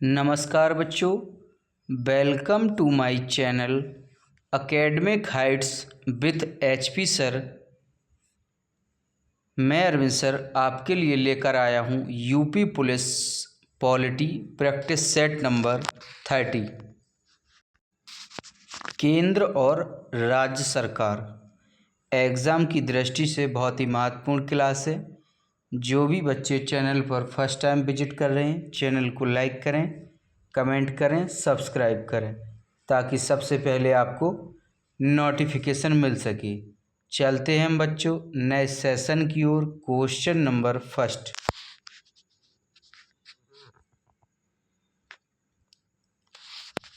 नमस्कार बच्चों, welcome to my channel academic heights with HP sir. मैं अरविंद सर आपके लिए लेकर आया हूं UP police polity practice set number 30। केंद्र और राज्य सरकार एग्ज़ाम की दृष्टि से बहुत ही महत्वपूर्ण क्लास है। जो भी बच्चे चैनल पर फर्स्ट टाइम विजिट कर रहे हैं, चैनल को लाइक करें, कमेंट करें, सब्सक्राइब करें ताकि सबसे पहले आपको नोटिफिकेशन मिल सके। चलते हैं हम बच्चों नए सेशन की ओर। क्वेश्चन नंबर फर्स्ट,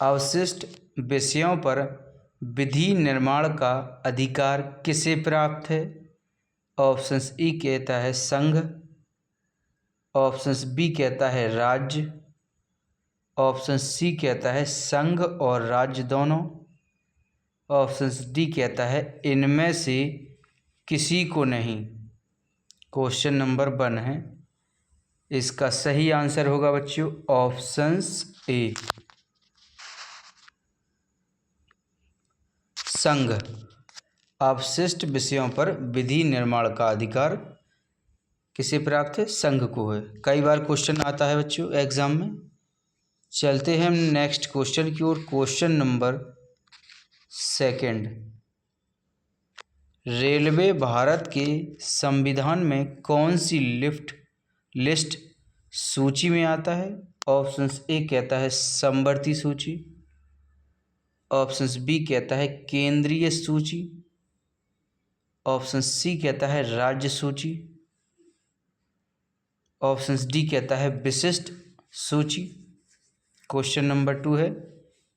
अवशिष्ट विषयों पर विधि निर्माण का अधिकार किसे प्राप्त है? ऑप्शंस ई कहता है संघ, ऑप्शंस बी कहता है राज्य, ऑप्शन सी कहता है संघ और राज्य दोनों, ऑप्शंस डी कहता है इनमें से किसी को नहीं। क्वेश्चन नंबर 1 है, इसका सही आंसर होगा बच्चों ऑप्शंस ए संघ। अवशिष्ट विषयों पर विधि निर्माण का अधिकार किसे प्राप्त है? संघ को है। कई बार क्वेश्चन आता है बच्चों एग्जाम में। चलते हैं हम नेक्स्ट क्वेश्चन की ओर। क्वेश्चन नंबर 2, रेलवे भारत के संविधान में कौन सी लिस्ट सूची में आता है? ऑप्शंस ए कहता है समवर्ती सूची, ऑप्शंस बी कहता है केंद्रीय सूची, ऑप्शन सी कहता है राज्य सूची, ऑप्शंस डी कहता है विशिष्ट सूची। क्वेश्चन नंबर 2 है,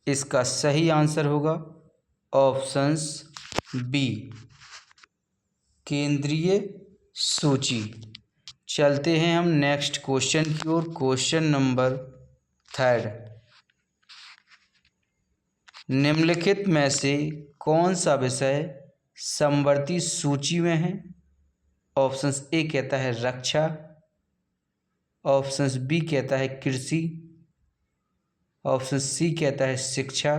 इसका सही आंसर होगा ऑप्शंस बी केंद्रीय सूची। चलते हैं हम नेक्स्ट क्वेश्चन की ओर। क्वेश्चन नंबर 3, निम्नलिखित में से कौन सा विषय समवर्ती सूची में है? ऑप्शंस ए कहता है रक्षा, ऑप्शंस बी कहता है कृषि, ऑप्शन सी कहता है शिक्षा,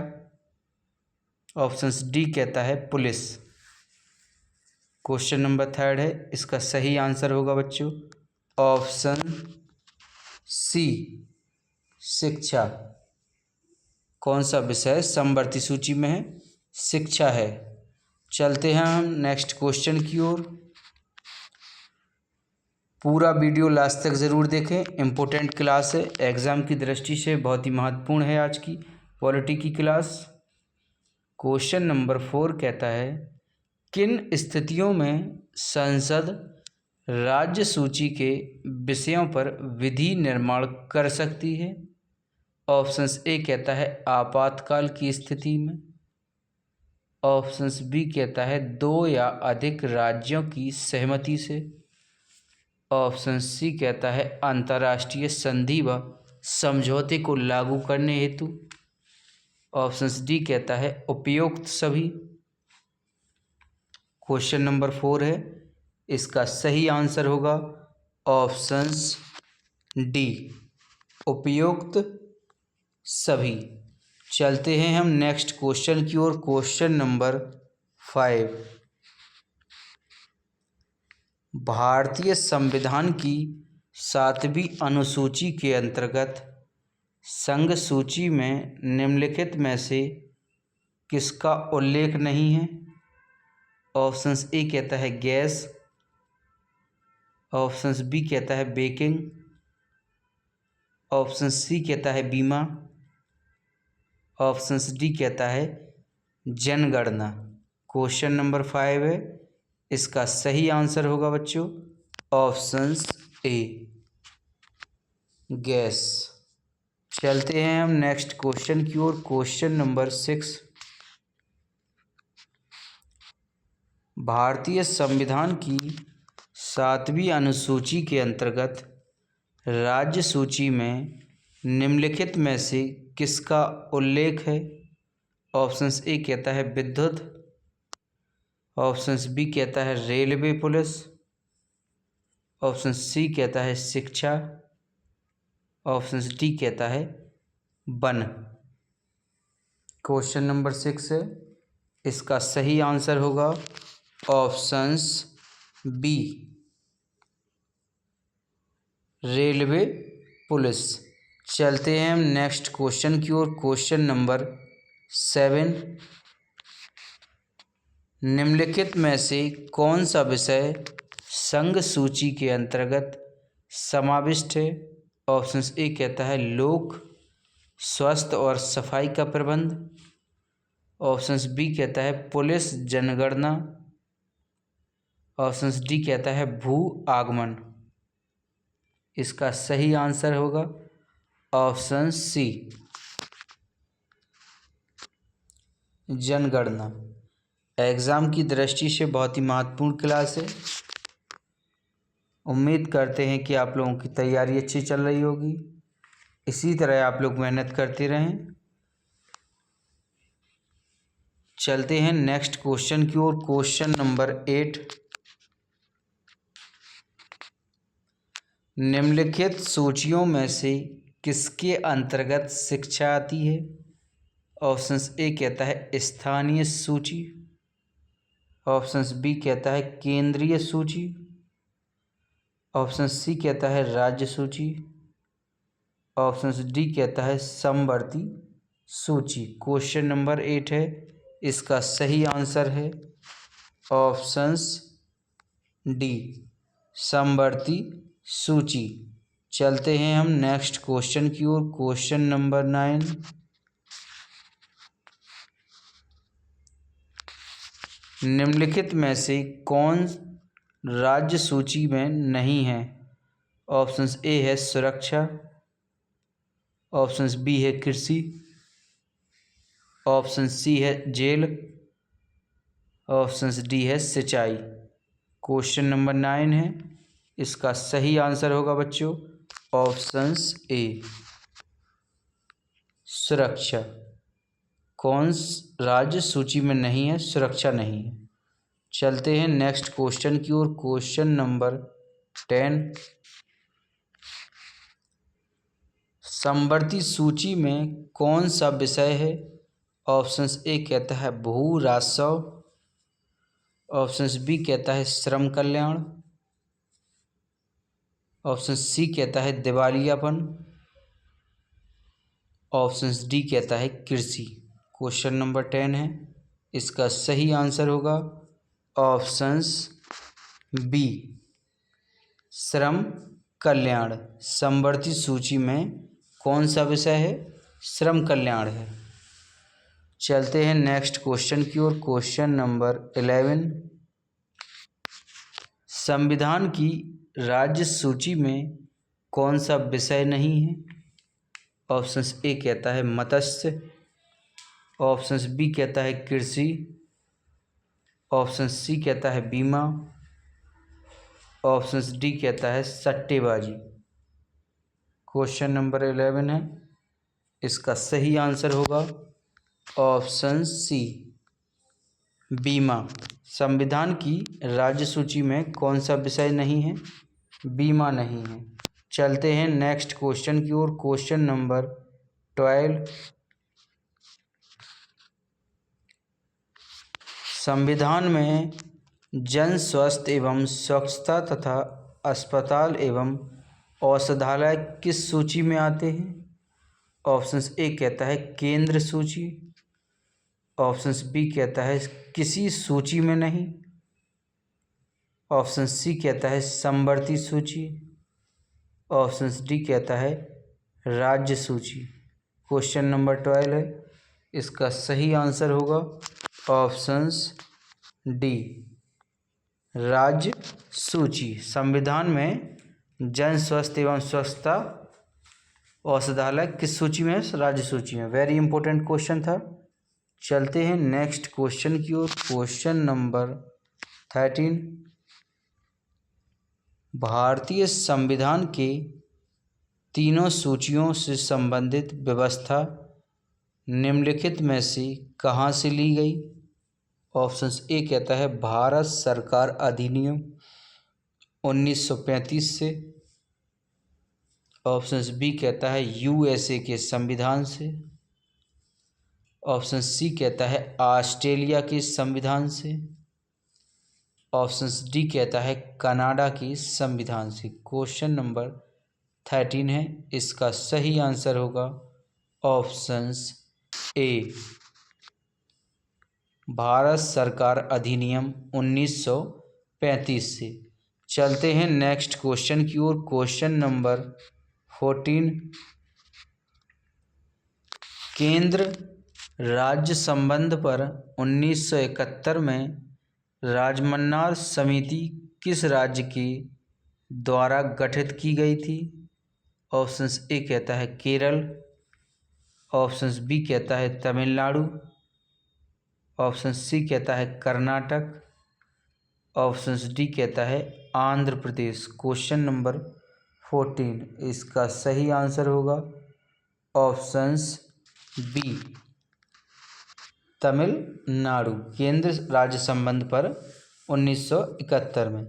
ऑप्शंस डी कहता है पुलिस। क्वेश्चन नंबर 3 है, इसका सही आंसर होगा बच्चों ऑप्शन सी शिक्षा। कौन सा विषय समवर्ती सूची में है? शिक्षा है। चलते हैं हम नेक्स्ट क्वेश्चन की ओर। पूरा वीडियो लास्ट तक ज़रूर देखें, इम्पोर्टेंट क्लास है, एग्ज़ाम की दृष्टि से बहुत ही महत्वपूर्ण है आज की पॉलिटी की क्लास। क्वेश्चन नंबर 4 कहता है, किन स्थितियों में संसद राज्य सूची के विषयों पर विधि निर्माण कर सकती है? ऑप्शंस ए कहता है आपातकाल की स्थिति में, ऑप्शंस बी कहता है 2 या अधिक राज्यों की सहमति से, ऑप्शन सी कहता है अंतर्राष्ट्रीय संधि व समझौते को लागू करने हेतु, ऑप्शन डी कहता है उपयुक्त सभी। क्वेश्चन नंबर 4 है, इसका सही आंसर होगा ऑप्शंस डी उपयुक्त सभी। चलते हैं हम नेक्स्ट क्वेश्चन की ओर। क्वेश्चन नंबर 5, भारतीय संविधान की 7वीं अनुसूची के अंतर्गत संघ सूची में निम्नलिखित में से किसका उल्लेख नहीं है? ऑप्शंस ए कहता है गैस, ऑप्शंस बी कहता है बेकिंग, ऑप्शन सी कहता है बीमा, ऑप्शंस डी कहता है जनगणना। क्वेश्चन नंबर 5 है, इसका सही आंसर होगा बच्चों ऑप्शंस ए गैस। चलते हैं हम नेक्स्ट क्वेश्चन की ओर। क्वेश्चन नंबर 6, भारतीय संविधान की 7वीं अनुसूची के अंतर्गत राज्य सूची में निम्नलिखित में से किसका उल्लेख है? ऑप्शंस ए कहता है विद्युत, ऑप्शंस बी कहता है रेलवे पुलिस, ऑप्शन सी कहता है शिक्षा, ऑप्शन डी कहता है वन। क्वेश्चन नंबर 6 है, इसका सही आंसर होगा ऑप्शंस बी, रेलवे पुलिस। चलते हैं हम नेक्स्ट क्वेश्चन की ओर। क्वेश्चन नंबर 7, निम्नलिखित में से कौन सा विषय संघ सूची के अंतर्गत समाविष्ट है? ऑप्शंस ए कहता है लोक स्वास्थ्य और सफाई का प्रबंध। ऑप्शंस बी कहता है पुलिस जनगणना। ऑप्शंस डी कहता है भू आगमन। इसका सही आंसर होगा ऑप्शन सी, जनगणना। एग्ज़ाम की दृष्टि से बहुत ही महत्वपूर्ण क्लास है। उम्मीद करते हैं कि आप लोगों की तैयारी अच्छी चल रही होगी। इसी तरह आप लोग मेहनत करते रहें। चलते हैं नेक्स्ट क्वेश्चन की ओर। क्वेश्चन नंबर 8, निम्नलिखित सूचियों में से किसके अंतर्गत शिक्षा आती है? ऑप्शंस ए कहता है स्थानीय सूची। ऑप्शंस बी कहता है केंद्रीय सूची। ऑप्शन सी कहता है राज्य सूची। ऑप्शन डी कहता है समवर्ती सूची। क्वेश्चन नंबर 8 है, इसका सही आंसर है ऑप्शंस डी, समवर्ती सूची। चलते हैं हम नेक्स्ट क्वेश्चन की ओर। क्वेश्चन नंबर 9, निम्नलिखित में से कौन राज्य सूची में नहीं है? ऑप्शंस ए है सुरक्षा। ऑप्शंस बी है कृषि। ऑप्शन सी है जेल। ऑप्शंस डी है सिंचाई। क्वेश्चन नंबर 9 है, इसका सही आंसर होगा बच्चों ऑप्शंस ए, सुरक्षा। कौन राज्य सूची में नहीं है? सुरक्षा नहीं है। चलते हैं नेक्स्ट क्वेश्चन की ओर। क्वेश्चन नंबर 10, समवर्ती सूची में कौन सा विषय है? ऑप्शंस ए कहता है भू राजस्व। ऑप्शंस बी कहता है श्रम कल्याण। ऑप्शन सी कहता है दिवालियापन। ऑप्शंस डी कहता है कृषि। क्वेश्चन नंबर 10 है, इसका सही आंसर होगा ऑप्शंस बी, श्रम कल्याण। समवर्ती सूची में कौन सा विषय है? श्रम कल्याण है। चलते हैं नेक्स्ट क्वेश्चन की ओर। क्वेश्चन नंबर 11, संविधान की राज्य सूची में कौन सा विषय नहीं है? ऑप्शंस ए कहता है मत्स्य। ऑप्शंस बी कहता है कृषि। ऑप्शन सी कहता है बीमा। ऑप्शंस डी कहता है सट्टेबाजी। क्वेश्चन नंबर 11 है, इसका सही आंसर होगा ऑप्शन सी, बीमा। संविधान की राज्य सूची में कौन सा विषय नहीं है? बीमा नहीं है। चलते हैं नेक्स्ट क्वेश्चन की ओर। क्वेश्चन नंबर 12, संविधान में जन स्वास्थ्य एवं स्वच्छता तथा अस्पताल एवं औषधालय किस सूची में आते हैं? ऑप्शंस ए कहता है केंद्र सूची। ऑप्शंस बी कहता है किसी सूची में नहीं। ऑप्शन सी कहता है समवर्ती सूची। ऑप्शन डी कहता है राज्य सूची। क्वेश्चन नंबर 12 है, इसका सही आंसर होगा ऑप्शंस डी, राज्य सूची। संविधान में जन स्वास्थ्य एवं स्वच्छता औषधालय किस सूची में है? राज्य सूची में। वेरी इंपॉर्टेंट क्वेश्चन था। चलते हैं नेक्स्ट क्वेश्चन की ओर। क्वेश्चन नंबर 13, भारतीय संविधान के तीनों सूचियों से संबंधित व्यवस्था निम्नलिखित में से कहाँ से ली गई? ऑप्शंस ए कहता है भारत सरकार अधिनियम 1935 से। ऑप्शन बी कहता है यूएसए के संविधान से। ऑप्शन सी कहता है ऑस्ट्रेलिया के संविधान से। ऑप्शन डी कहता है कनाडा के संविधान से। क्वेश्चन नंबर 13 है, इसका सही आंसर होगा ऑप्शन ए, भारत सरकार अधिनियम 1935 से। चलते हैं नेक्स्ट क्वेश्चन की ओर। क्वेश्चन नंबर 14, केंद्र राज्य संबंध पर 1971 में राजमन्नार समिति किस राज्य के द्वारा गठित की गई थी? ऑप्शन ए कहता है केरल। ऑप्शन बी कहता है तमिलनाडु। ऑप्शन सी कहता है कर्नाटक। ऑप्शन डी कहता है आंध्र प्रदेश। क्वेश्चन नंबर 14, इसका सही आंसर होगा ऑप्शन बी, तमिलनाडु, केंद्र राज्य संबंध पर 1971 में।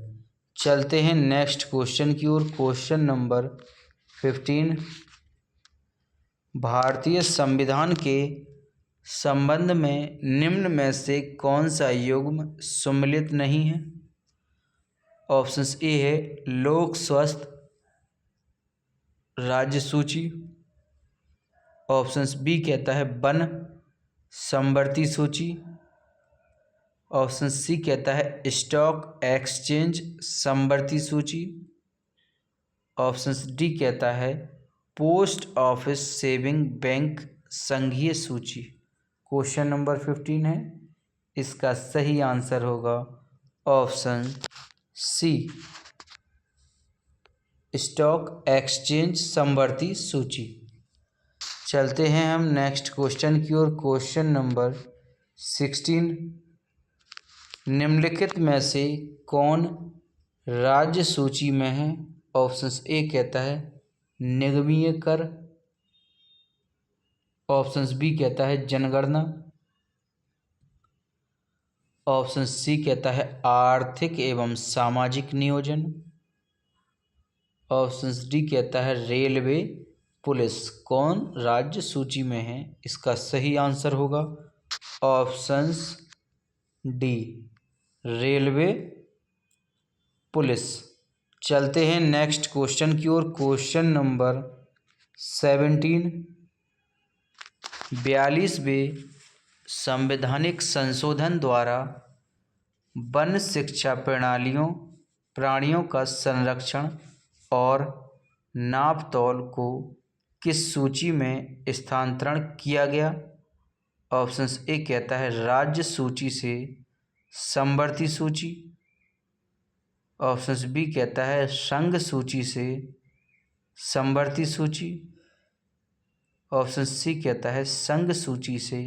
चलते हैं नेक्स्ट क्वेश्चन की ओर। क्वेश्चन नंबर 15, भारतीय संविधान के संबंध में निम्न में से कौन सा युग्म सम्मिलित नहीं है? ऑप्शन ए है लोक स्वास्थ्य राज्य सूची। ऑप्शन बी कहता है वन समवर्ती सूची। ऑप्शन सी कहता है स्टॉक एक्सचेंज समवर्ती सूची। ऑप्शन डी कहता है पोस्ट ऑफिस सेविंग बैंक संघीय सूची। क्वेश्चन नंबर 15 है, इसका सही आंसर होगा ऑप्शन सी, स्टॉक एक्सचेंज समवर्ती सूची। चलते हैं हम नेक्स्ट क्वेश्चन की ओर। क्वेश्चन नंबर 16, निम्नलिखित में से कौन राज्य सूची में है? ऑप्शन ए कहता है निगमीय कर। ऑप्शन बी कहता है जनगणना। ऑप्शन सी कहता है आर्थिक एवं सामाजिक नियोजन। ऑप्शन डी कहता है रेलवे पुलिस। कौन राज्य सूची में है? इसका सही आंसर होगा ऑप्शन डी, रेलवे पुलिस। चलते हैं नेक्स्ट क्वेश्चन की ओर। क्वेश्चन नंबर 17, 42वें संवैधानिक संशोधन द्वारा वन शिक्षा प्राणियों का संरक्षण और नाप तौल को किस सूची में स्थानांतरण किया गया? ऑप्शन ए कहता है राज्य सूची से समवर्ती सूची। ऑप्शन बी कहता है संघ सूची से समवर्ती सूची। ऑप्शन सी कहता है संघ सूची से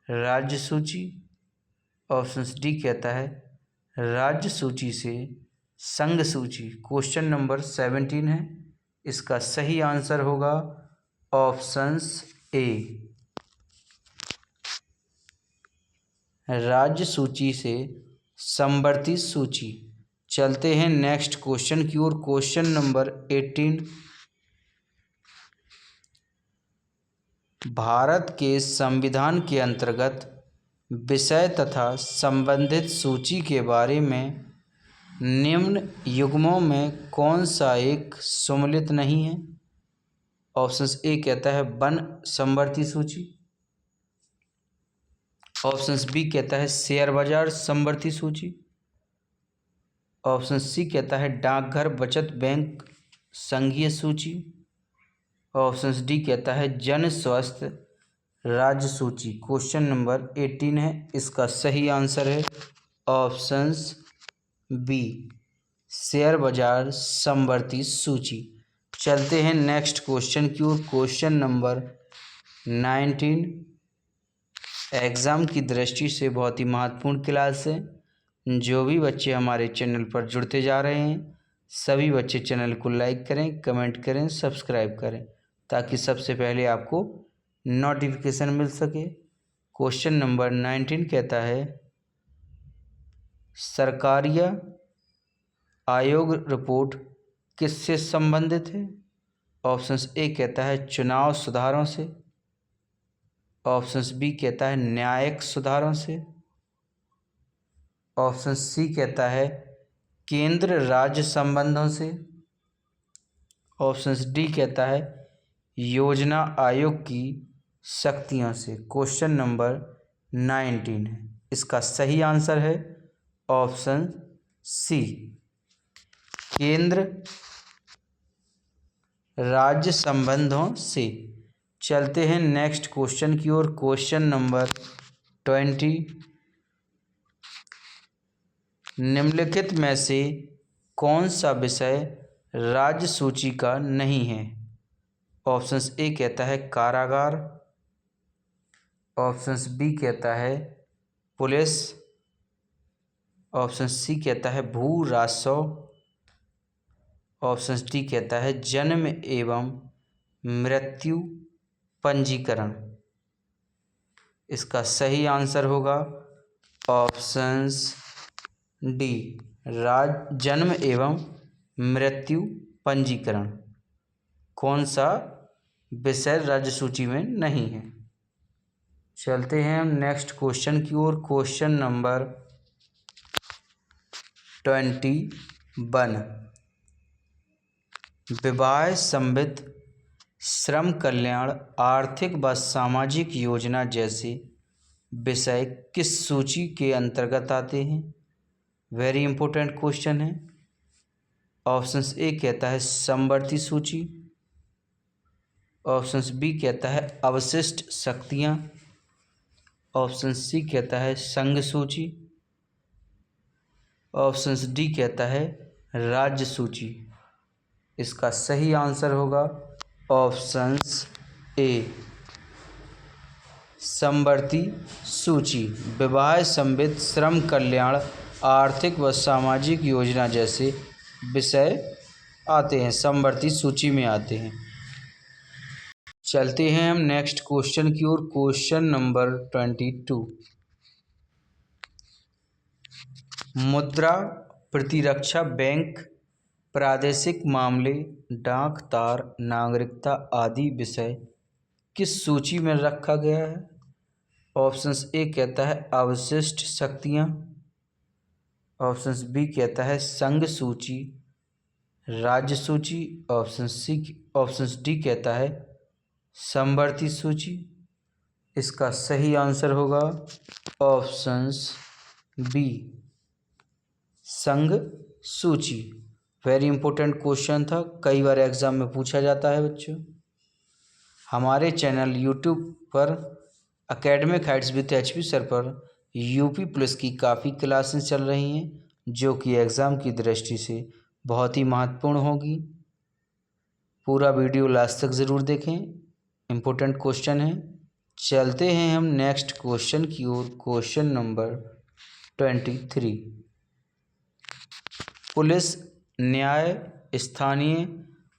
राज्य सूची। ऑप्शन डी कहता है राज्य सूची से संघ सूची। क्वेश्चन नंबर 17 है, इसका सही आंसर होगा ऑप्शन ए, राज्य सूची से समवर्ती सूची। चलते हैं नेक्स्ट क्वेश्चन की ओर। क्वेश्चन नंबर 18, भारत के संविधान के अंतर्गत विषय तथा संबंधित सूची के बारे में निम्न युग्मों में कौन सा एक सम्मिलित नहीं है? ऑप्शन ए कहता है वन समवर्ती सूची। ऑप्शन बी कहता है शेयर बाजार समवर्ती सूची। ऑप्शन सी कहता है डाकघर बचत बैंक संघीय सूची। ऑप्शन डी कहता है जन स्वास्थ्य राज्य सूची। क्वेश्चन नंबर 18 है, इसका सही आंसर है ऑप्शन बी, शेयर बाजार समवर्ती सूची। चलते हैं नेक्स्ट क्वेश्चन की ओर। क्वेश्चन नंबर 19 एग्ज़ाम की दृष्टि से बहुत ही महत्वपूर्ण क्लास है। जो भी बच्चे हमारे चैनल पर जुड़ते जा रहे हैं, सभी बच्चे चैनल को लाइक करें, कमेंट करें, सब्सक्राइब करें, ताकि सबसे पहले आपको नोटिफिकेशन मिल सके। क्वेश्चन नंबर 19 कहता है सरकारीय आयोग रिपोर्ट किससे संबंधित है? ऑप्शन ए कहता है चुनाव सुधारों से। ऑप्शन बी कहता है न्यायिक सुधारों से। ऑप्शन सी कहता है केंद्र राज्य संबंधों से। ऑप्शन डी कहता है योजना आयोग की शक्तियों से। क्वेश्चन नंबर 19 है। इसका सही आंसर है ऑप्शन सी, केंद्र राज्य संबंधों से। चलते हैं नेक्स्ट क्वेश्चन की ओर। क्वेश्चन नंबर 20, निम्नलिखित में से कौन सा विषय राज्य सूची का नहीं है? ऑप्शन ए कहता है कारागार। ऑप्शन बी कहता है पुलिस। ऑप्शन सी कहता है भू राजस्व। ऑप्शन डी कहता है जन्म एवं मृत्यु पंजीकरण। इसका सही आंसर होगा ऑप्शन डी, जन्म एवं मृत्यु पंजीकरण। कौन सा विषय राज्य सूची में नहीं है? चलते हैं हम नेक्स्ट क्वेश्चन की ओर। क्वेश्चन नंबर 21, विवाह संवित श्रम कल्याण आर्थिक व सामाजिक योजना जैसे विषय किस सूची के अंतर्गत आते हैं? वेरी इंपॉर्टेंट क्वेश्चन है। ऑप्शन ए कहता है समवर्ती सूची। ऑप्शन बी कहता है अवशिष्ट शक्तियाँ। ऑप्शन सी कहता है संघ सूची। ऑप्शन डी कहता है राज्य सूची। इसका सही आंसर होगा ऑप्शन ए, समवर्ती सूची। विवाह संवित श्रम कल्याण आर्थिक व सामाजिक योजना जैसे विषय आते हैं, समवर्ती सूची में आते हैं। चलते हैं हम नेक्स्ट क्वेश्चन की ओर। क्वेश्चन नंबर 22, मुद्रा प्रतिरक्षा बैंक प्रादेशिक मामले डाक तार नागरिकता आदि विषय किस सूची में रखा गया है? ऑप्शन ए कहता है अवशिष्ट शक्तियाँ। ऑप्शन बी कहता है संघ सूची राज्य सूची। ऑप्शन डी कहता है समवर्ती सूची। इसका सही आंसर होगा ऑप्शन बी, संघ सूची। वेरी इंपॉर्टेंट क्वेश्चन था, कई बार एग्जाम में पूछा जाता है बच्चों। हमारे चैनल यूट्यूब पर academic heights with HP sir पर यूपी पुलिस की काफ़ी क्लासेस चल रही हैं जो कि एग्ज़ाम की दृष्टि से बहुत ही महत्वपूर्ण होगी। पूरा वीडियो लास्ट तक ज़रूर देखें, इम्पोर्टेंट क्वेश्चन है। चलते हैं हम नेक्स्ट क्वेश्चन की ओर। क्वेश्चन नंबर 23, पुलिस, न्याय, स्थानीय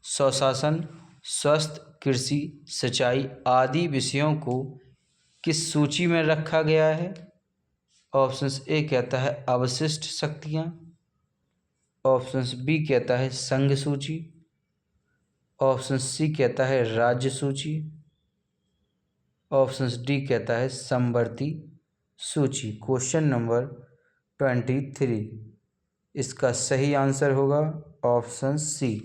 स्वशासन, स्वास्थ्य, कृषि, सिंचाई आदि विषयों को किस सूची में रखा गया है? ऑप्शन ए कहता है अवशिष्ट शक्तियाँ। ऑप्शन बी कहता है संघ सूची। ऑप्शन सी कहता है राज्य सूची। ऑप्शन डी कहता है समवर्ती सूची। क्वेश्चन नंबर 23, इसका सही आंसर होगा ऑप्शन सी,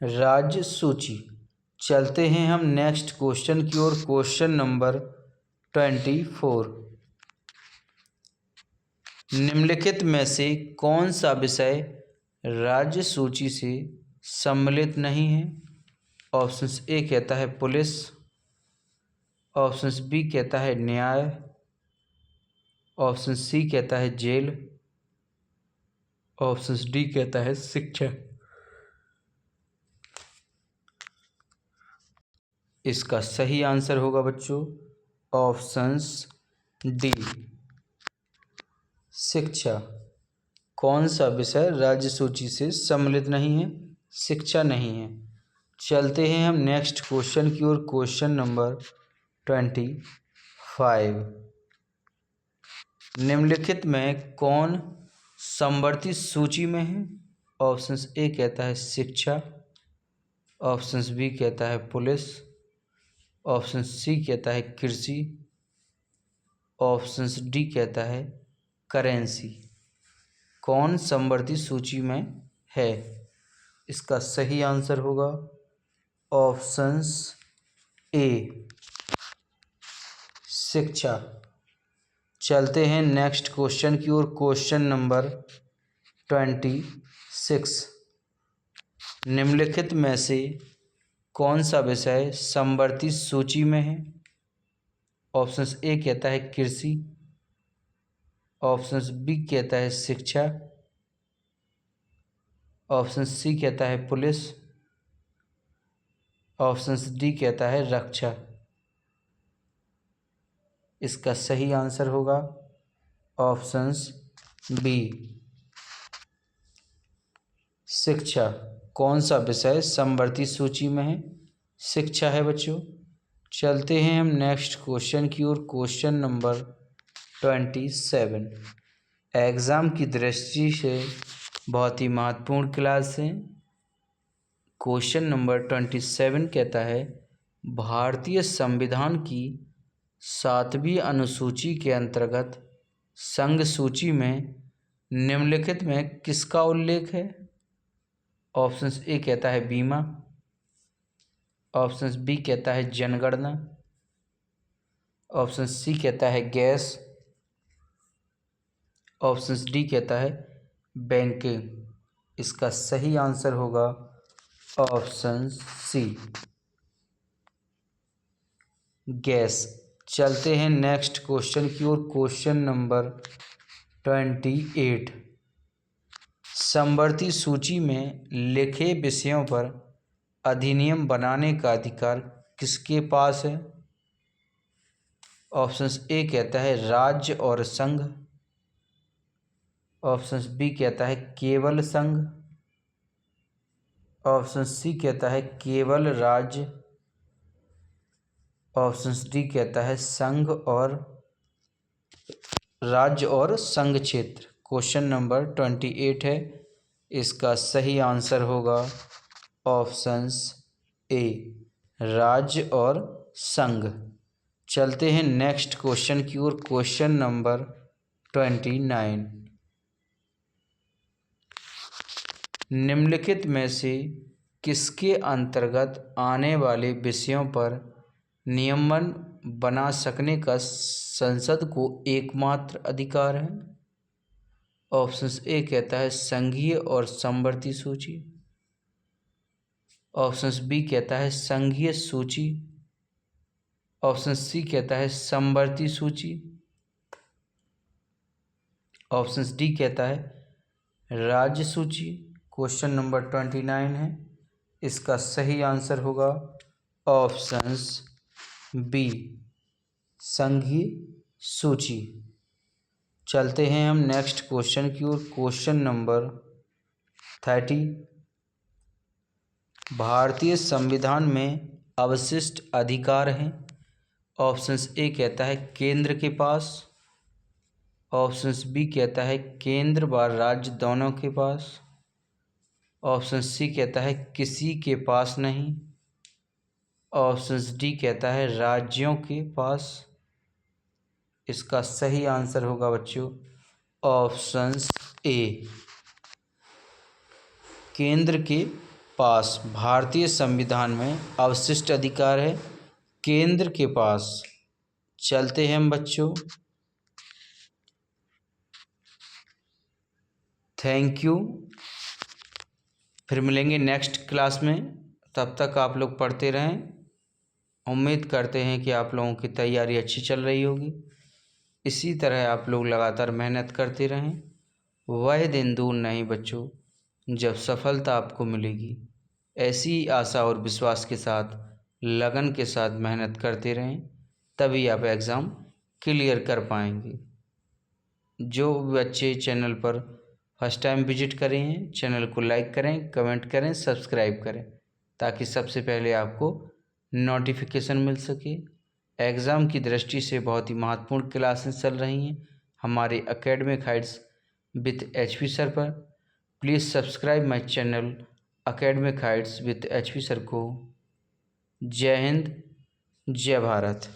राज्य सूची। चलते हैं हम नेक्स्ट क्वेश्चन की ओर। क्वेश्चन नंबर 24, निम्नलिखित में से कौन सा विषय राज्य सूची से सम्मिलित नहीं है? ऑप्शन ए कहता है पुलिस। ऑप्शन बी कहता है न्याय। ऑप्शन सी कहता है जेल। ऑप्शन डी कहता है शिक्षा। इसका सही आंसर होगा बच्चों ऑप्शंस डी, शिक्षा। कौन सा विषय राज्य सूची से सम्मिलित नहीं है? शिक्षा नहीं है। चलते हैं हम नेक्स्ट क्वेश्चन की ओर। क्वेश्चन नंबर 25, निम्नलिखित में कौन समवर्ती सूची में है? ऑप्शन ए कहता है शिक्षा, ऑप्शन बी कहता है पुलिस, ऑप्शन सी कहता है कृषि, ऑप्शन डी कहता है करेंसी। कौन समवर्ती सूची में है? इसका सही आंसर होगा ऑप्शंस ए शिक्षा। चलते हैं नेक्स्ट क्वेश्चन की ओर। Question number 26। निम्नलिखित में से कौन सा विषय समवर्ती सूची में है? ऑप्शन ए कहता है कृषि, ऑप्शन बी कहता है शिक्षा, ऑप्शन सी कहता है पुलिस, ऑप्शन डी कहता है रक्षा। इसका सही आंसर होगा ऑप्शंस बी शिक्षा। कौन सा विषय समवर्ती सूची में है? शिक्षा है बच्चों। चलते हैं हम नेक्स्ट क्वेश्चन की ओर। क्वेश्चन नंबर 27 एग्ज़ाम की दृष्टि से बहुत ही महत्वपूर्ण क्लास है। क्वेश्चन नंबर 27 कहता है भारतीय संविधान की 7वीं अनुसूची के अंतर्गत संघ सूची में निम्नलिखित में किसका उल्लेख है? ऑप्शन ए कहता है बीमा, ऑप्शन बी कहता है जनगणना, ऑप्शन सी कहता है गैस, ऑप्शन डी कहता है बैंकिंग। इसका सही आंसर होगा ऑप्शन सी गैस। चलते हैं नेक्स्ट क्वेश्चन की ओर। क्वेश्चन नंबर 28 समवर्ती सूची में लिखे विषयों पर अधिनियम बनाने का अधिकार किसके पास है? ऑप्शन ए कहता है राज्य और संघ, ऑप्शन बी कहता है केवल संघ, ऑप्शन सी कहता है केवल राज्य, ऑप्शन डी कहता है संघ और राज्य और संघ क्षेत्र। क्वेश्चन नंबर 28 है। इसका सही आंसर होगा ऑप्शंस ए राज्य और संघ। चलते हैं नेक्स्ट क्वेश्चन की ओर। क्वेश्चन नंबर 29 निम्नलिखित में से किसके अंतर्गत आने वाले विषयों पर नियमन बना सकने का संसद को एकमात्र अधिकार है? ऑप्शन ए कहता है संघीय और समवर्ती सूची, ऑप्शन बी कहता है संघीय सूची, ऑप्शन सी कहता है समवर्ती सूची, ऑप्शन डी कहता है राज्य सूची। क्वेश्चन नंबर 29 है। इसका सही आंसर होगा ऑप्शंस बी संघीय सूची। चलते हैं हम नेक्स्ट क्वेश्चन की ओर। क्वेश्चन नंबर 30 भारतीय संविधान में अवशिष्ट अधिकार हैं। ऑप्शंस ए कहता है केंद्र के पास, ऑप्शंस बी कहता है केंद्र व राज्य दोनों के पास, ऑप्शन सी कहता है किसी के पास नहीं, ऑप्शन डी कहता है राज्यों के पास। इसका सही आंसर होगा बच्चों ऑप्शंस ए केंद्र के पास। भारतीय संविधान में अवशिष्ट अधिकार है केंद्र के पास। चलते हैं हम बच्चों। Thank you. फिर मिलेंगे नेक्स्ट क्लास में। तब तक आप लोग पढ़ते रहें। उम्मीद करते हैं कि आप लोगों की तैयारी अच्छी चल रही होगी। इसी तरह आप लोग लगातार मेहनत करते रहें। वह दिन दूर नहीं बच्चों जब सफलता आपको मिलेगी। ऐसी आशा और विश्वास के साथ लगन के साथ मेहनत करते रहें, तभी आप एग्ज़ाम क्लियर कर पाएंगे। जो बच्चे चैनल पर फर्स्ट टाइम विजिट करें हैं, चैनल को लाइक करें, कमेंट करें, सब्सक्राइब करें, ताकि सबसे पहले आपको नोटिफिकेशन मिल सके। एग्ज़ाम की दृष्टि से बहुत ही महत्वपूर्ण क्लासेस चल रही हैं हमारे academic heights with HP sir पर। Please subscribe my channel academic heights with HP sir को। जय हिंद, जय भारत।